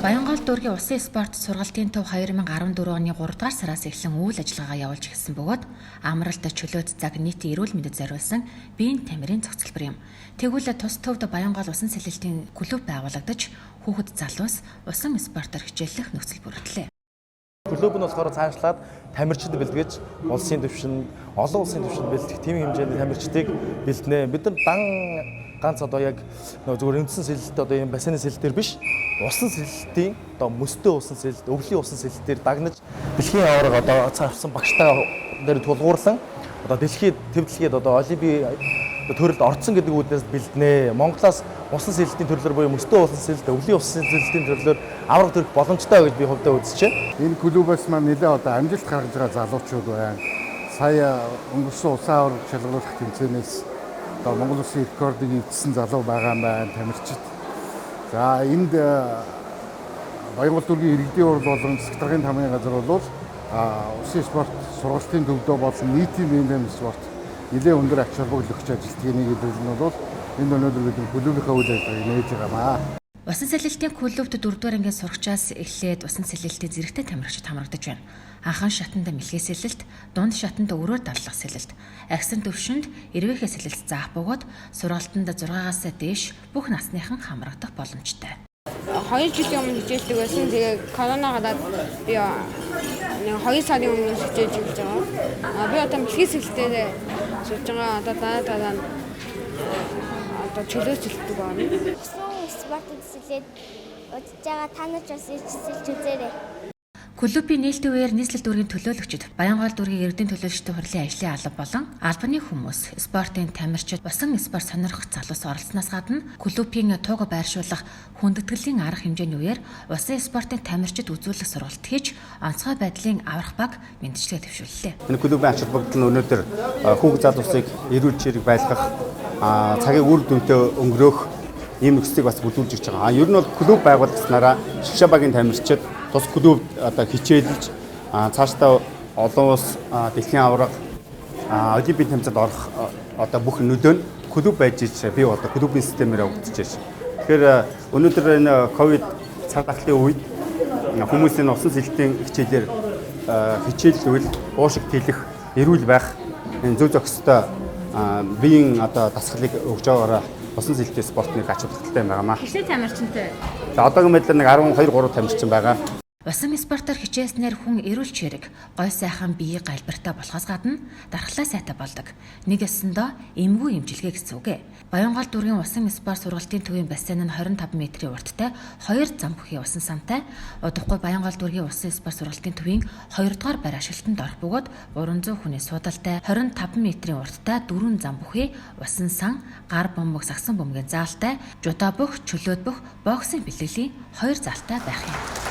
Баянгол дүүргийн усан спорт сургалтын төв 2014 оны 3 дугаар сараас эхлэн үйл ажиллагаагаа явуулж эхэлсэн бөгөөд амралт чөлөөт цаг нийтийн эрүүл мэндэд зориулсан биеийн тамирын цогцлбор юм. Тэгвэл тус төвд Баянгол усан сэлэлтийн клуб байгуулагдаж хүүхэд залуус усан спортоор хичээллэх нөхцөл бүрэлдлээ. Клуб нь болохоор цаашлаад тамирчид бэлтгэж улсын түвшинд, олон улсын түвшинд бэлтгэх тийм хэмжээний тамирчдыг бэлтнэ. Бид нар ганц одоо яг зөвхөн үндсэн сэлэлт одоо юм бассейн сэлэлтээр биш, усан сэлэлтийн одоо мөстөө усан сэлэлт, өвлийн усан сэлэлтээр дагнаж дэлхийн аварга одоо цаавсан багштай дээр тулгуурлан одоо төвдлгээд одоо олимпийн төрөлд орцсон гэдэг үүднээс бэлднэ. Монголоос усан сэлэлтийн төрлөөр буюу мөстөө усан сэлэлт, өвлийн усан сэлэлтийн төрлөөр аварга төрөх боломжтой гэж би хувьдаа үзэж байна. Энэ клубээс маань нэлээд одоо амжилт гаргаж байгаа залуучууд байна. Сая өнгөрсөн усан аварга шалгаруулах тэмцээнээс одоо Монгол Улсын рекордыг эвдсэн залуу байгаа юм байна, тамирчид. За энд Баянгол дүүргийн иргэдийн урал болон засгийн тамирын газар бол усан спорт сургалтын төвдөө болон нийтийн биеийн тамирын спорт нэлээд өндөр ач холбогдол өгч ажилтгийг хэлбэл нь бол энэ өнөөдөр бид клубийнхаа үйл ажиллагааг нээж байгаамаа. Усан сэлэлтийн клубт 4-р ангийн сурагчаас эхлээд усан сэлэлтийн зэрэгтэй тамирчид хамрагдаж байна. Анхан шатанд мэлхий сэлэлт, дунд шатанд өрөөр давлах сэлэлт, агсан төвшөнд эрвээхэй сэлэлт заах бөгөөд сургалтанд 6-аас дээш бүх насныхан хамрагдах боломжтой. 2 жилийн өмнө хичээлдэг байсан. Тэгээ корона гадаад би 2 сарын өмнө хичээж эхэлж байгаа. Би одоо мэлхий сэлэлтээр суулж байгаа. Одоо дараа одоо чөлөөт сэлэлтэг байна. Спорт үзүүлээд удаж байгаа та нар ч бас ичсэлж үзээрэй. Клубын нээлтийн үеэр нийслэл дүүргийн төлөөлөгчд, Баянгол дүүргийн иргэдийн төлөөлөгчдийн хурлын ажлын алба болон албаны хүмүүс, спортын тамирчид, усан спорт сонирхох залуус оролцсноос гадна клубын туг байршуулах хүндэтгэлийн арга хэмжээний үеэр усан спортын тамирчид үзүүлэх сургалт хийж онцгой байдлын аврах баг мэдчилгээ төвшүүллээ. Энэ клубын ач холбогдол нь өнөөдөр хүүхэд залуусыг эрүүл чирэг байлгах, цагийг үр дүнтэй өнгөрөөх ийм нөхцөлийг бас бүлүүлж ирж байгаа. Ер нь бол клуб байгуулснараа шгшаа багийн тамирчид тус клуб одоо хичээлж цаашдаа олон улс дэлхийн аварга олимпийн тэмцээнд орох одоо бүх нөлөө нь клуб байж би одоо клубын системээр өгдөж байна. Тэгэхээр өнөөдөр энэ ковид цаг ахлын үед хүмүүсийн усан сэлэлтийн хичээлээр хичээллвэл уушиг тэлэх, эрүүл байх энэ зөв зохистой биеийн одоо дасгалыг өгж байгаараа усан сэлэлтийн спортны ач холбогдолтой юм байнамаа. Хичээл тамирчинтай. За одоогийн байдлаар нэг 12-3 тамирчин байгаа. Усан спортоор хичээснээр хүн эрүүл чирэг, гой сайхан биеийг галбиртай болохоос гадна дархлаа сайтай болдог. Нэг ёсондоо эмгүү эмчилгээ гэсэн үг. Баянгол дүүргийн усан спорт сургалтын төвийн бассейн нь 25 м-ийн урттай 2 зам бүхий усан самтай. Удахгүй Баянгол дүүргийн усан спорт сургалтын төвийн 2 дугаар байр ашиглалтанд орох бөгөөд 300 хүний суудалтай 25 м-ийн урттай 4 зам бүхий усан сан, гар бөмбөг, сагсан бөмбөгийн заалтай, жудаа бөх, чөлөөт бөх, боксing бэлтгэлийн 2 заалтай байх юм.